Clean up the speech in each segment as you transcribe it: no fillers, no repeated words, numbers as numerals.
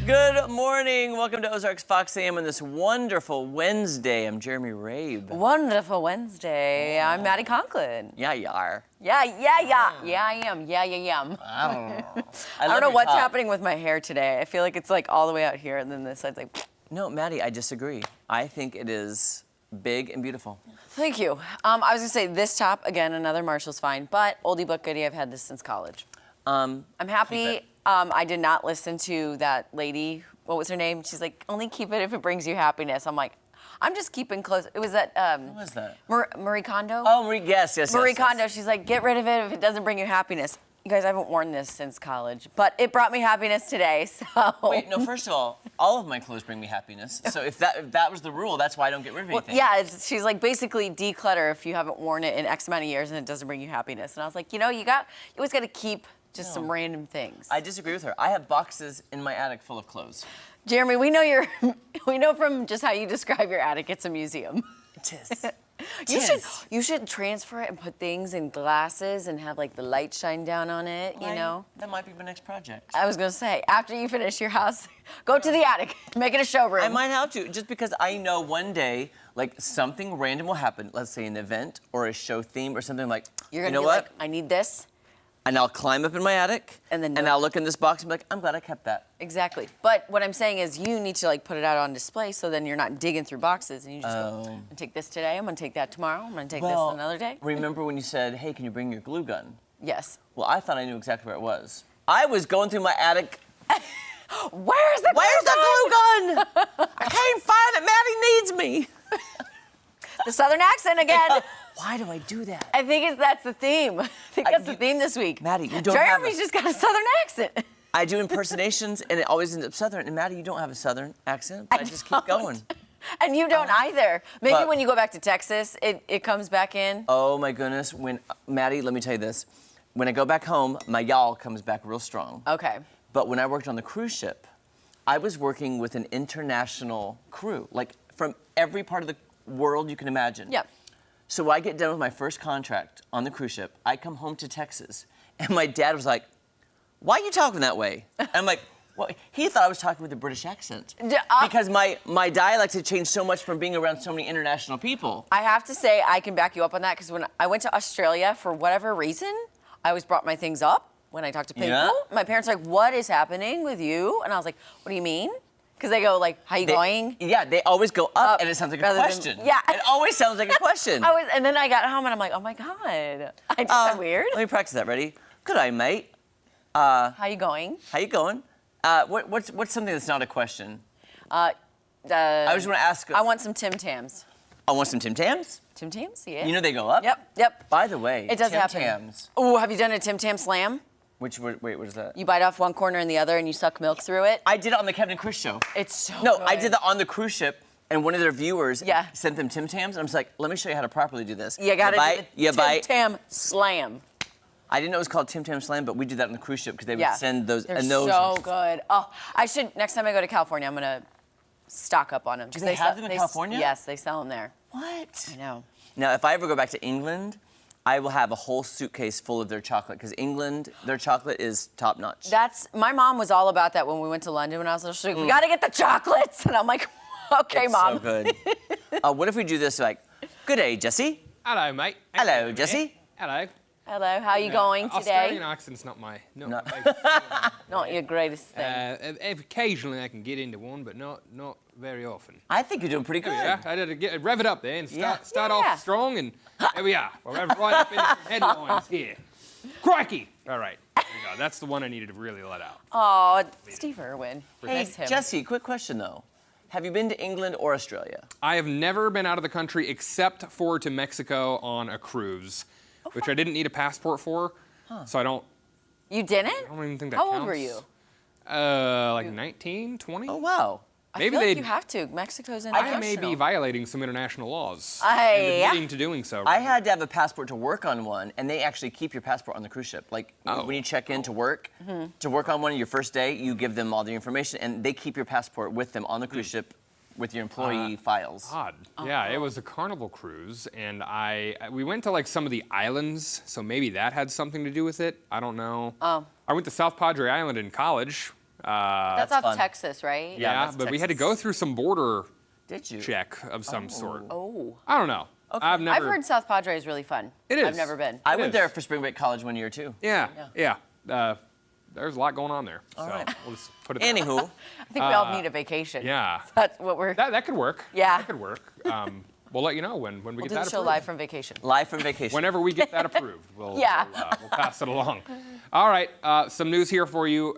Good morning. Welcome to Ozarks Fox AM on this wonderful Wednesday. I'm Jeremy Rabe. Wonderful Wednesday. I'm Maddie Conklin. Yeah, you are. Yeah, I am. Yeah, I am. I don't know. I don't know what's happening with my hair today. I feel like it's like all the way out here, and then this side's like. No, Maddie, I disagree. I think it is big and beautiful. Thank you. I was gonna say this top again, another Marshall's fine, but oldie but goodie. I've had this since college. I'm happy. I did not listen to that lady. What was her name? She's like, only keep it if it brings you happiness. I'm like, I'm just keeping close. It was that. What was that? Marie Kondo. Oh, yes. Marie Kondo. She's like, get rid of it if it doesn't bring you happiness. You guys, I haven't worn this since college, but it brought me happiness today. So. Wait, no. First of all of my clothes bring me happiness. So if that was the rule, that's why I don't get rid of anything. Well, yeah, she's like basically declutter if you haven't worn it in X amount of years and it doesn't bring you happiness. And I was like, you always got to keep just some random things. I disagree with her. I have boxes in my attic full of clothes. Jeremy, we know from just how you describe your attic, it's a museum. It is. You should transfer it and put things in glasses and have like the light shine down on it, you know? That might be my next project. I was gonna say, after you finish your house, go to the attic, make it a showroom. I might have to, just because I know one day, like, something random will happen. Let's say an event or a show theme or something like, You're gonna you know be what? like, I need this. And I'll climb up in my attic, and I'll look in this box and be like, I'm glad I kept that. Exactly. But what I'm saying is you need to like put it out on display so then you're not digging through boxes and you just go, I'm gonna take this today, I'm gonna take that tomorrow, I'm gonna take this another day. Remember when you said, hey, can you bring your glue gun? Yes. Well, I thought I knew exactly where it was. I was going through my attic. Where's the glue gun? I can't find it. Maddie needs me. The Southern accent again. Why do I do that? I think that's the theme. I think that's the theme this week. Maddie, you don't Jeremy's just got a Southern accent. I do impersonations, and it always ends up Southern. And Maddie, you don't have a Southern accent, but I just keep going. And you don't either. Maybe when you go back to Texas, it comes back in. Oh, my goodness. Maddie, let me tell you this. When I go back home, my y'all comes back real strong. Okay. But when I worked on the cruise ship, I was working with an international crew, like from every part of the world you can imagine. Yep. So I get done with my first contract on the cruise ship. I come home to Texas, and my dad was like, why are you talking that way? And I'm like, well, he thought I was talking with a British accent. Because my dialect had changed so much from being around so many international people. I have to say, I can back you up on that, because when I went to Australia, for whatever reason, I always brought my things up when I talked to people. Yeah? My parents were like, what is happening with you? And I was like, what do you mean? Because they go like, how you going? Yeah, they always go up, and it sounds like a question. It always sounds like a question. And then I got home, and I'm like, oh my God. I just sound weird. Let me practice that. Ready? Good day, mate. How you going? How you going? What's something that's not a question? I just want to ask. I want some Tim Tams. I want some Tim Tams? Tim Tams, yeah. You know they go up? Yep. By the way, it does Tim happen. Tams. Oh, have you done a Tim Tam slam? Wait, what is that? You bite off one corner and the other, and you suck milk through it. I did it on the Kevin and Chris show. It's so No, good. I did that on the cruise ship, and one of their viewers sent them Tim Tams. And I'm just like, let me show you how to properly do this. You gotta do the bite. Tim Tam slam. I didn't know it was called Tim Tam Slam, but we did that on the cruise ship because they would send those. They're so good. Oh, I should, next time I go to California, I'm gonna stock up on them. Do they have them in California? Yes, they sell them there. What? I know. Now, if I ever go back to England, I will have a whole suitcase full of their chocolate, because England, their chocolate is top notch. My mom was all about that when we went to London when I was little. She's like, we gotta get the chocolates. And I'm like, okay, it's Mom. So good. What if we do this like, good day, Jesse. Hello, mate. Hello, Jesse. Hello. Hello, how are you going today? Australian accent's not my Not your greatest thing. Occasionally I can get into one, but not very often. I think you're doing pretty good. Yeah, I did rev it up there and start off strong, and there we are. We're right up into some headlines here. Crikey! All right, there we go. That's the one I needed to really let out. Oh, Steve Irwin. Hey, Jesse, quick question though. Have you been to England or Australia? I have never been out of the country except for to Mexico on a cruise, which I didn't need a passport for, so I don't. You didn't? I don't even think that How counts. old were you? Like 19, 20? Oh, wow. I feel like you have to. Mexico's international. I may be violating some international laws. Yeah. Admitting to doing so. I had to have a passport to work on one, and they actually keep your passport on the cruise ship. Like, when you check in to work on one your first day, you give them all the information, and they keep your passport with them on the cruise ship with your employee files. Odd. Yeah, it was a Carnival cruise, and we went to like some of the islands, so maybe that had something to do with it. I don't know. I went to South Padre Island in college. That's off fun. Texas, right? Yeah, that's but we had to Texas. go through some border Did you? check of some sort. Oh. I don't know. I've never. I've heard South Padre is really fun. It is. I've never been. I It went is. there for spring break college 1 year too. Yeah. There's a lot going on there. So right. we'll just put it there. Anywho, I think we all need a vacation. Yeah. That's what we're. That could work. Yeah. That could work. We'll let you know when we We'll get do that the show approved. live from vacation. live from vacation. Whenever we get that approved, we'll pass it along. All right, some news here for you.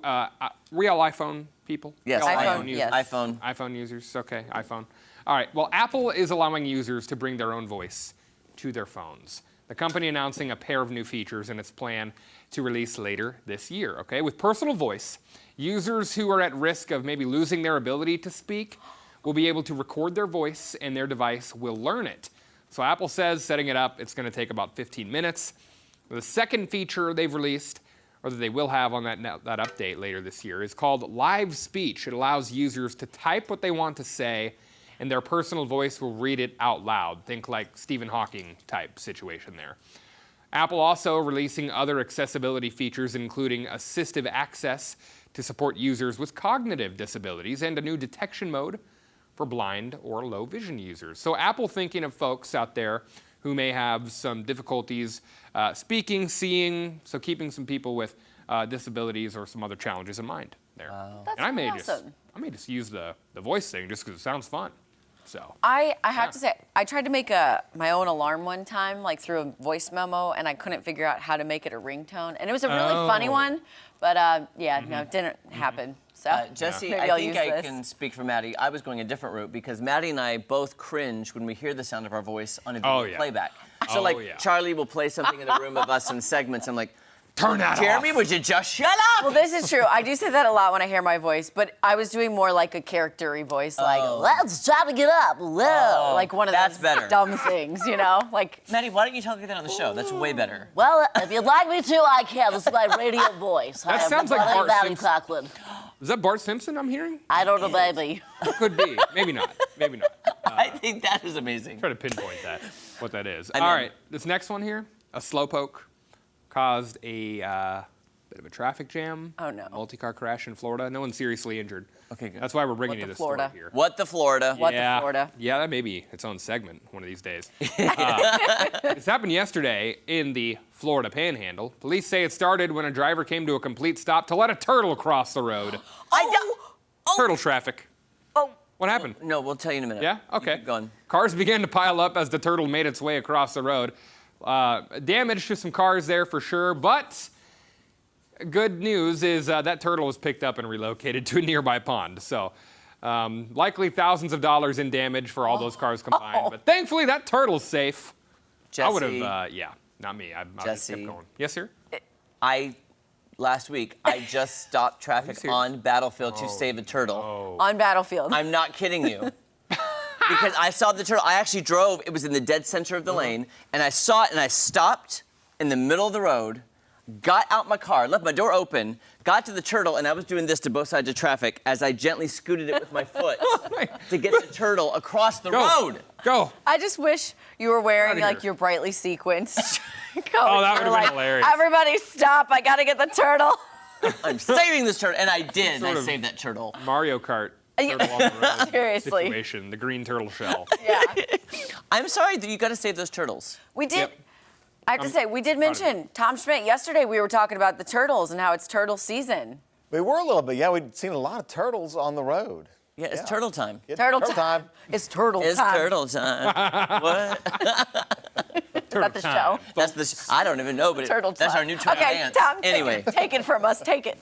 Real iPhone people? Yes, Real iPhone, users? yes. iPhone. iPhone users, okay, iPhone. All right, well, Apple is allowing users to bring their own voice to their phones. The company announcing a pair of new features in its plan to release later this year, okay? With personal voice, users who are at risk of maybe losing their ability to speak will be able to record their voice and their device will learn it. So Apple says setting it up, it's going to take about 15 minutes. The second feature they've released, or that they will have on that update later this year, is called Live Speech. It allows users to type what they want to say, and their personal voice will read it out loud. Think like Stephen Hawking type situation there. Apple also releasing other accessibility features, including assistive access to support users with cognitive disabilities and a new detection mode for blind or low vision users. So Apple thinking of folks out there who may have some difficulties speaking, seeing, so keeping some people with disabilities or some other challenges in mind there. That's and I may awesome. just use the voice thing just because it sounds fun. So I have to say, I tried to make my own alarm one time, like through a voice memo, and I couldn't figure out how to make it a ringtone. And it was a really funny one, but no, it didn't happen. So Jesse, maybe I I'll think use I this. can speak for Maddie. I was going a different route because Maddie and I both cringe when we hear the sound of our voice on a video playback. So Charlie will play something in the room of us in segments. I'm like, turn that Jeremy, off. would you just shut up? Well, this is true. I do say that a lot when I hear my voice, but I was doing more like a character-y voice, like, let's try to get up, like one of that's those better. dumb things, you know? Like, Maddie, why don't you talk like that on the show? That's way better. Well, if you'd like me to, I can. This is my radio voice. That Hi, sounds like everybody. Bart Maddie Simpson. Conklin. Is that Bart Simpson I'm hearing? I don't know, baby. Could be. Maybe not. Maybe not. I think that is amazing. Try to pinpoint what that is. I All know. right, this next one here, a slowpoke caused a bit of a traffic jam. Oh, no. Multi-car crash in Florida. No one's seriously injured. Okay, good. That's why we're bringing What you the this Florida? story here. What the Florida? What the Florida? Yeah, that may be its own segment one of these days. This happened yesterday in the Florida Panhandle. Police say it started when a driver came to a complete stop to let a turtle cross the road. Turtle traffic. Oh. What happened? No, we'll tell you in a minute. Yeah? Okay. You keep going. Cars began to pile up as the turtle made its way across the road. Damage to some cars there for sure, but good news is that turtle was picked up and relocated to a nearby pond. So likely thousands of dollars in damage for all those cars combined. But thankfully, that turtle's safe. Jesse, I would have, not me. I just kept Jesse. going. Yes, sir? Last week, I just stopped traffic serious? on Battlefield to save a turtle. On Battlefield. I'm not kidding you. Because I saw the turtle. I actually drove. It was in the dead center of the lane. And I saw it, and I stopped in the middle of the road, got out my car, left my door open, got to the turtle, and I was doing this to both sides of traffic as I gently scooted it with my foot to get the turtle across the road. Go. I just wish you were wearing Outta like here. your brightly sequenced. Oh, that You're would've been hilarious. Everybody stop! I gotta get the turtle. I'm saving this turtle, and I did. Sort I of- saved that turtle. Mario Kart. Turtle on the road Seriously. situation. The green turtle shell. Yeah. I'm sorry that you got to save those turtles. We did. Yep. I have to say, we did mention Tom Schmidt yesterday. We were talking about the turtles and how it's turtle season. We were a little bit, yeah. We'd seen a lot of turtles on the road. Yeah, it's turtle time. Yeah, Turtle time. It's turtle It's time. turtle time. What? Is that the show? That's the. I don't even know, but Turtle that's time. our new turtle Okay, dance. Tom. Anyway. Take it from us. Take it.